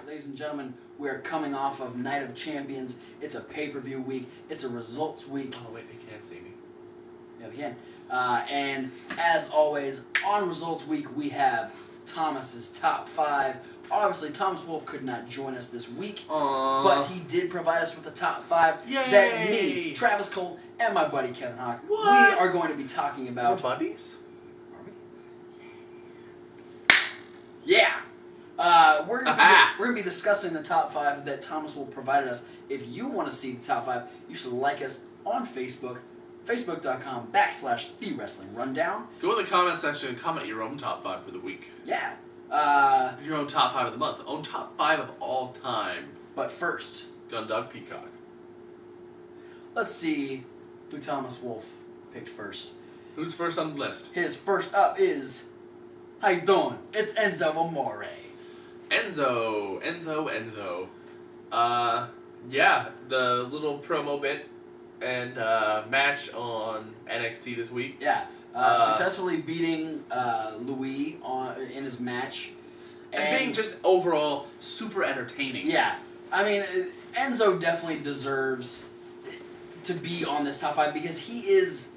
ladies and gentlemen, we're coming off of Night of Champions. It's a pay-per-view week. It's a results week. Oh, wait, they can't see me. Yeah, they can. And as always, on results week, we have Thomas's top 5. Obviously, Thomas Wolf could not join us this week, but he did provide us with the top 5 that me, Travis Colt, and my buddy Kevin Hawk, we are going to be talking about. We're buddies? Are we? Yeah. We're gonna be discussing the top 5 that Thomas Wolf provided us. If you want to see the top 5, you should like us on Facebook. Facebook.com/The Wrestling Rundown. Go in the comment section and comment your own top 5 for the week. Yeah. Your own top 5 of the month. Own top 5 of all time. But first, Gundog Peacock. let's see who Thomas Wolf picked first. Who's first on the list? His first up is, how you doing? It's Enzo Amore. Enzo. Yeah, the little promo bit and match on NXT this week. Yeah. Successfully beating Louis in his match. And being just overall super entertaining. Yeah. I mean, Enzo definitely deserves to be on this top 5 because he is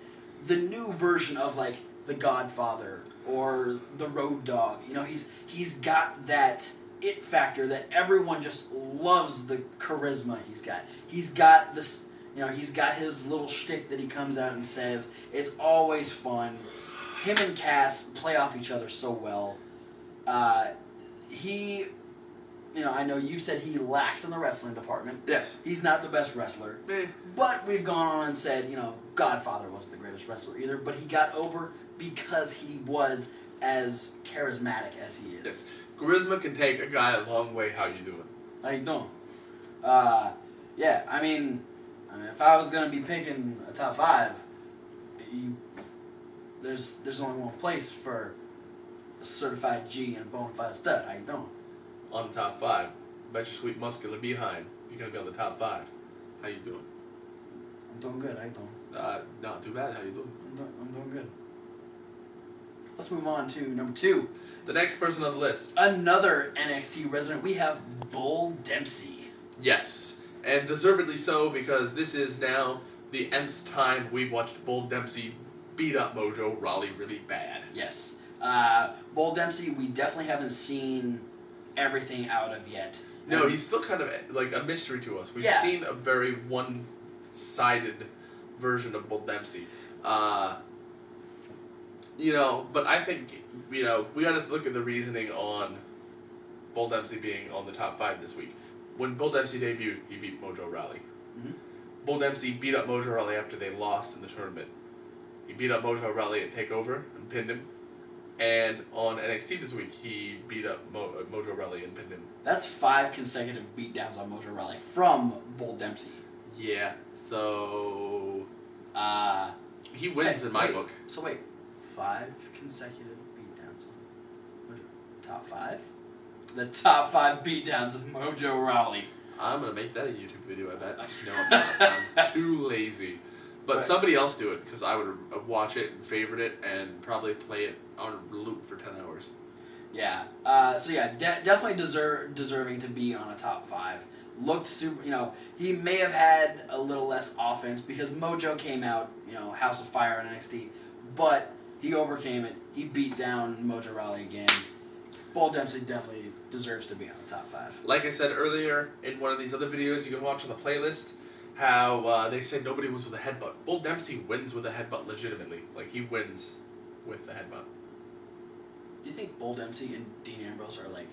the new version of, like, the Godfather or the Road Dogg. You know, he's got that it factor that everyone just loves, the charisma he's got. He's got this... You know, he's got his little shtick that he comes out and says. It's always fun. Him and Cass play off each other so well. I know you said he lacks in the wrestling department. Yes. He's not the best wrestler. But we've gone on and said, Godfather wasn't the greatest wrestler either, but he got over because he was as charismatic as he is. Yes. Charisma can take a guy a long way. How you doing? How you doing? Yeah, I mean, if I was going to be picking a top 5, there's only one place for a certified G and a bona fide stud. How you doing? On the top 5. Bet your sweet muscular behind. You're going to be on the top 5. How you doing? I'm doing good. How you doing? Not too bad. How you doing? I'm doing good. Let's move on to number 2. The next person on the list. Another NXT resident. We have Bull Dempsey. Yes. And deservedly so, because this is now the nth time we've watched Bull Dempsey beat up Mojo Rawley really bad. Yes. Bull Dempsey, we definitely haven't seen everything out of yet. No, he's still kind of like a mystery to us. We've seen a very one-sided version of Bull Dempsey. But I think, we got to look at the reasoning on Bull Dempsey being on the top 5 this week. When Bull Dempsey debuted, he beat Mojo Rawley. Mm-hmm. Bull Dempsey beat up Mojo Rawley after they lost in the tournament. He beat up Mojo Rawley at TakeOver and pinned him. And on NXT this week, he beat up Mojo Rawley and pinned him. That's 5 consecutive beatdowns on Mojo Rawley from Bull Dempsey. Yeah, so... he wins in my book. So wait, 5 consecutive beatdowns on Mojo... Top 5? The top 5 beatdowns of Mojo Rawley. I'm going to make that a YouTube video, I bet. No, I'm not. I'm too lazy. But somebody else do it, because I would watch it and favorite it and probably play it on loop for 10 hours. Yeah. Definitely deserving to be on a top 5. Looked super, he may have had a little less offense because Mojo came out, House of Fire on NXT, but he overcame it. He beat down Mojo Rawley again. Bull Dempsey definitely deserves to be on the top 5. Like I said earlier in one of these other videos you can watch on the playlist, how they said nobody wins with a headbutt. Bull Dempsey wins with a headbutt legitimately. Like, he wins with the headbutt. Do you think Bull Dempsey and Dean Ambrose are, like,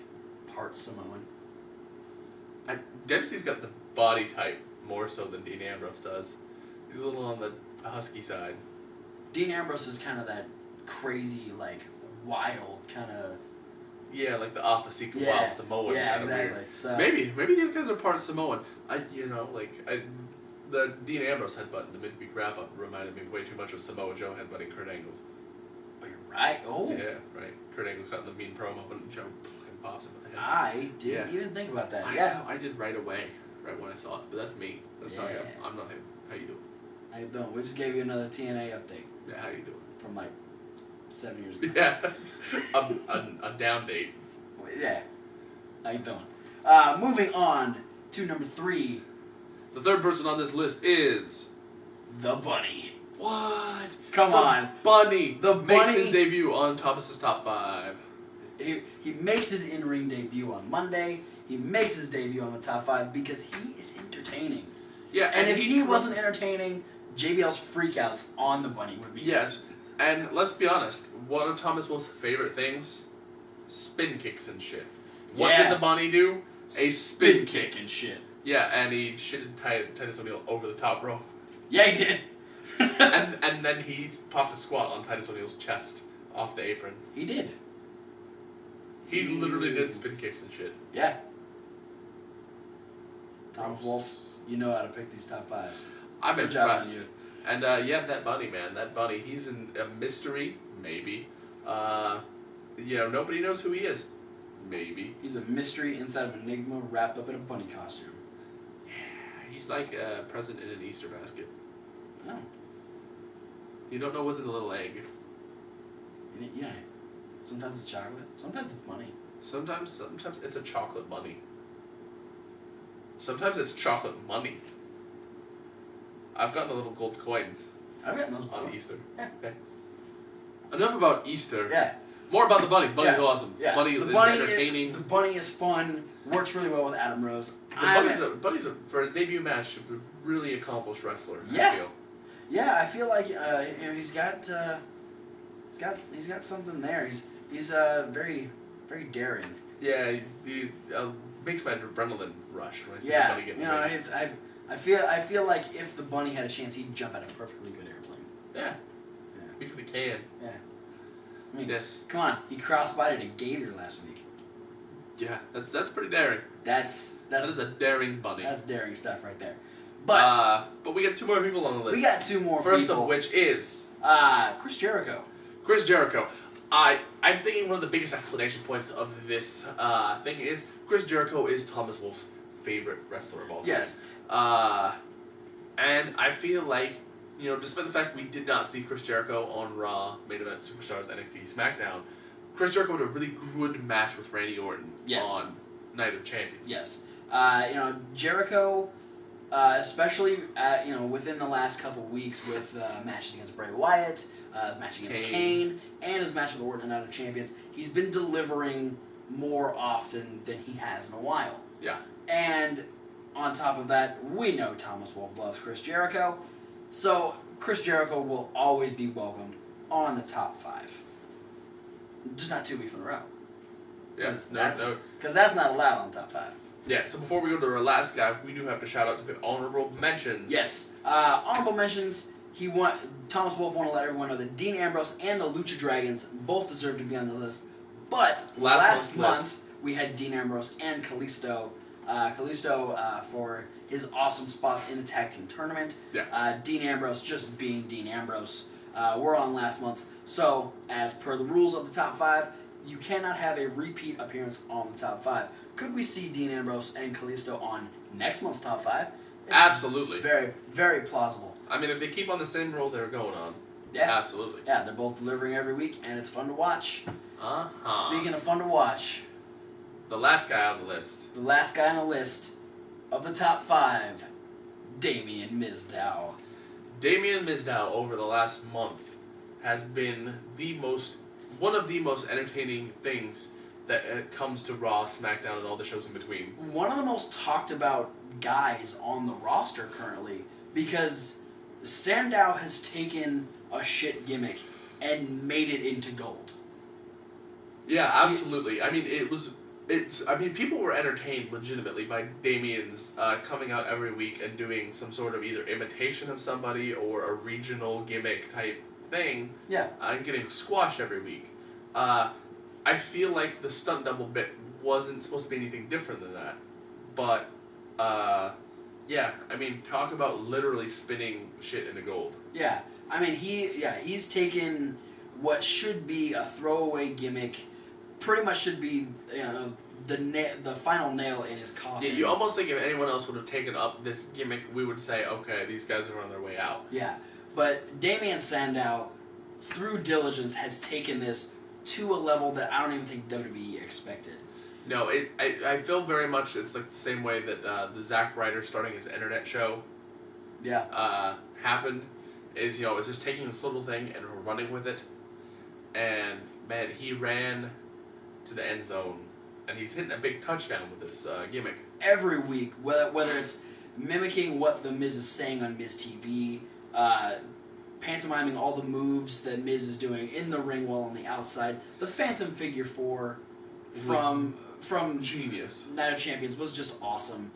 part Samoan? Dempsey's got the body type more so than Dean Ambrose does. He's a little on the husky side. Dean Ambrose is kind of that crazy, like, wild kind of... Yeah, like the Afasika wild Samoan. Yeah, kind exactly. Of weird. So, maybe these guys are part Samoan. The Dean Ambrose headbutt in the midweek wrap-up reminded me way too much of Samoa Joe headbutting Kurt Angle. Oh, you're right. Oh. Yeah, right. Kurt Angle cutting the mean promo, but Joe fucking pops him with the head. I didn't even think about that. I did right away, right when I saw it. But that's me. That's not him. I'm not him. How you doing? How you doing? We just gave you another TNA update. Yeah, how you doing? From like 7 years ago. Yeah. a down date. Yeah. How you doing? Moving on to number 3. The third person on this list is The Bunny. what? Come on. Bunny. The makes Bunny his debut on Thomas's top 5. He makes his in-ring debut on Monday. He makes his debut on the top 5 because he is entertaining. Yeah, And if he wasn't entertaining, JBL's freakouts on the Bunny would be. Yes, and let's be honest, one of Thomas Wolfe's favorite things, spin kicks and shit. What Yeah. did the Bunny do? A spin kick. and shit. Yeah, and he shitted Titus O'Neil over the top rope. Yeah, he did. and then he popped a squat on Titus O'Neil's chest off the apron. He did. He literally did spin kicks and shit. Yeah. Thomas Wolfe, you know how to pick these top 5s. I'm Good job on impressed. you. And yeah, that Bunny, man, that Bunny, he's a mystery, maybe. Nobody knows who he is. Maybe. He's a mystery inside of Enigma wrapped up in a bunny costume. Yeah, he's like a present in an Easter basket. Oh. You don't know what's in the little egg. Yeah. Sometimes it's chocolate. Sometimes it's money. Sometimes it's a chocolate bunny. Sometimes it's chocolate money. I've gotten the little gold coins I've gotten those on before. Easter. Yeah. Okay. Enough about Easter. Yeah. More about the bunny. Bunny's awesome. Yeah. Bunny the is bunny entertaining. the bunny is fun. Works really well with Adam Rose. Bunny's for his debut match, a really accomplished wrestler. Yeah. I feel. Yeah, I feel like he's got something there. He's very very daring. Yeah, he makes my adrenaline rush when I see the Yeah, bunny get ready. I feel like if the bunny had a chance, he'd jump out of a perfectly good airplane. Yeah. Yeah. Because he can. Yeah. I mean, Yes. come on, he crossbodied a gator last week. Yeah, that's pretty daring. That is a daring bunny. That's daring stuff right there. But we got 2 more people on the list. we got 2 more First people. of which is Chris Jericho. Chris Jericho. I'm thinking one of the biggest explanation points of this thing is Chris Jericho is Thomas Wolfe's favorite wrestler of all time. Yes. And I feel like, despite the fact we did not see Chris Jericho on Raw, Main Event, Superstars, NXT, SmackDown, Chris Jericho had a really good match with Randy Orton on Night of Champions. Yes. Jericho, especially within the last couple weeks with matches against Bray Wyatt, his match against Kane, and his match with Orton on Night of Champions, he's been delivering more often than he has in a while. Yeah. And on top of that, we know Thomas Wolfe loves Chris Jericho, so Chris Jericho will always be welcomed on the top 5. Just not 2 weeks in a row. Yes, no. Because that's not allowed on top 5. Yeah, so before we go to our last guy, we do have to shout out to the honorable mentions. Yes. Honorable mentions, Thomas Wolfe want to let everyone know that Dean Ambrose and the Lucha Dragons both deserve to be on the list. But last month, we had Dean Ambrose and Kalisto. Kalisto for his awesome spots in the tag team tournament. Yeah. Dean Ambrose just being Dean Ambrose. We're on last month's. So, as per the rules of the top 5, you cannot have a repeat appearance on the top 5. Could we see Dean Ambrose and Kalisto on next month's top 5? Absolutely. Very, very plausible. I mean, if they keep on the same roll they're going on, Yeah. absolutely. Yeah, they're both delivering every week, and it's fun to watch. Uh-huh. Speaking of fun to watch, The last guy on the list. the last guy on the list of the top 5, Damian Mizdow. Damian Mizdow over the last month has been one of the most entertaining things that comes to Raw, SmackDown, and all the shows in between. One of the most talked about guys on the roster currently, because Sandow has taken a shit gimmick and made it into gold. Yeah, absolutely. I mean, people were entertained legitimately by Damian's coming out every week and doing some sort of either imitation of somebody or a regional gimmick type thing. Yeah. And getting squashed every week. I feel like the stunt double bit wasn't supposed to be anything different than that. But, yeah, I mean, talk about literally spinning shit into gold. Yeah. I mean, he's taken what should be a throwaway gimmick, pretty much should be, the final nail in his coffin. Yeah, you almost think if anyone else would have taken up this gimmick, we would say, okay, these guys are on their way out. Yeah. But Damian Sandow, through diligence, has taken this to a level that I don't even think WWE expected. No, I feel very much it's like the same way that the Zack Ryder starting his internet show happened. Is, it's just taking this little thing and running with it. And, man, he ran to the end zone. And he's hitting a big touchdown with this gimmick. Every week, whether it's mimicking what the Miz is saying on Miz TV, pantomiming all the moves that Miz is doing in the ring while on the outside, the Phantom Figure 4 from genius. Night of Champions was just awesome.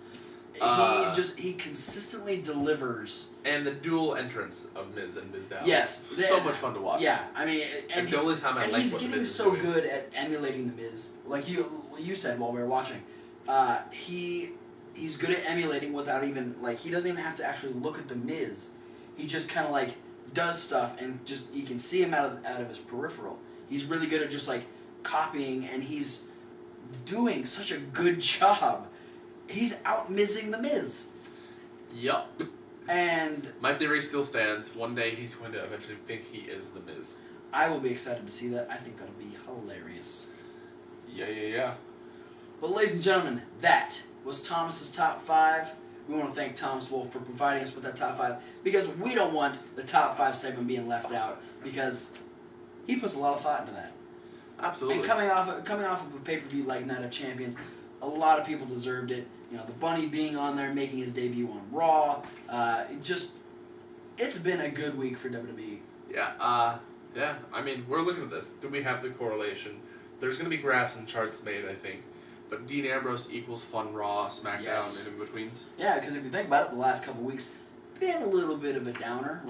He consistently delivers. And the dual entrance of Miz and Mizdow. Yes. So much fun to watch. Yeah, I mean... And it's the only time I like what he's the getting Miz so is doing. good at emulating the Miz. Like you said while we were watching. He's good at emulating without even... Like, he doesn't even have to actually look at the Miz. He just kind of, like, does stuff and just... You can see him out of his peripheral. He's really good at just, like, copying, and he's doing such a good job. He's out-Mizzing the Miz. Yup. And... My theory still stands. One day he's going to eventually think he is the Miz. I will be excited to see that. I think that'll be hilarious. Yeah. But ladies and gentlemen, that was Thomas's top 5. We want to thank Thomas Wolf for providing us with that top 5 because we don't want the top 5 segment being left out because he puts a lot of thought into that. Absolutely. And coming off of a pay-per-view like Night of Champions, a lot of people deserved it. The Bunny being on there, making his debut on Raw. It's been a good week for WWE. Yeah. Yeah. I mean, we're looking at this. Do we have the correlation? There's going to be graphs and charts made, I think. But Dean Ambrose equals fun Raw, SmackDown, Yes. and in-betweens. Yeah, because if you think about it, the last couple weeks been a little bit of a downer.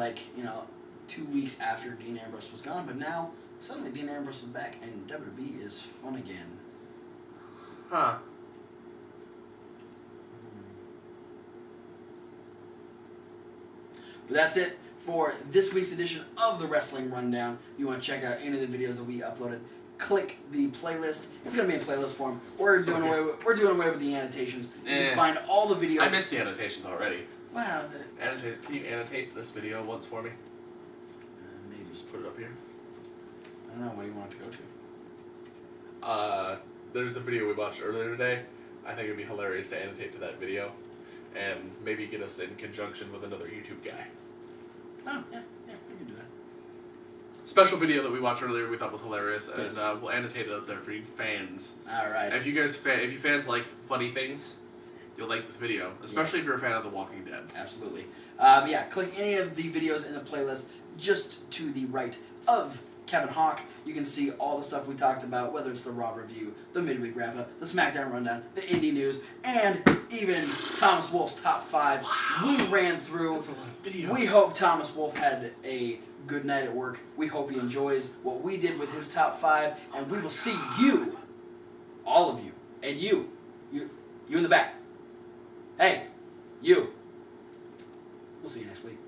2 weeks after Dean Ambrose was gone, but now suddenly Dean Ambrose is back and WWE is fun again. Huh. But that's it for this week's edition of the Wrestling Rundown. If you want to check out any of the videos that we uploaded, click the playlist. It's going to be in playlist form. We're doing away with the annotations. You can find all the videos. I missed the annotations already. Wow. Can you annotate this video once for me? Maybe. Just put it up here. I don't know. What do you want it to go to? There's a video we watched earlier today. I think it'd be hilarious to annotate to that video. And maybe get us in conjunction with another YouTube guy. Oh, yeah, we can do that. Special video that we watched earlier we thought was hilarious, Yes. and we'll annotate it up there for you fans. Alright. If you fans like funny things, you'll like this video, especially if you're a fan of The Walking Dead. Absolutely. Click any of the videos in the playlist just to the right of Kevin Hawk. You can see all the stuff we talked about, whether it's the Raw review, the midweek wrap-up, the SmackDown rundown, the indie news, and even Thomas Wolf's top 5. Wow. We ran through. That's a lot of videos. We hope Thomas Wolf had a good night at work. We hope he enjoys what we did with his top 5, and we will see you, all of you, and you in the back. Hey, you. We'll see you next week.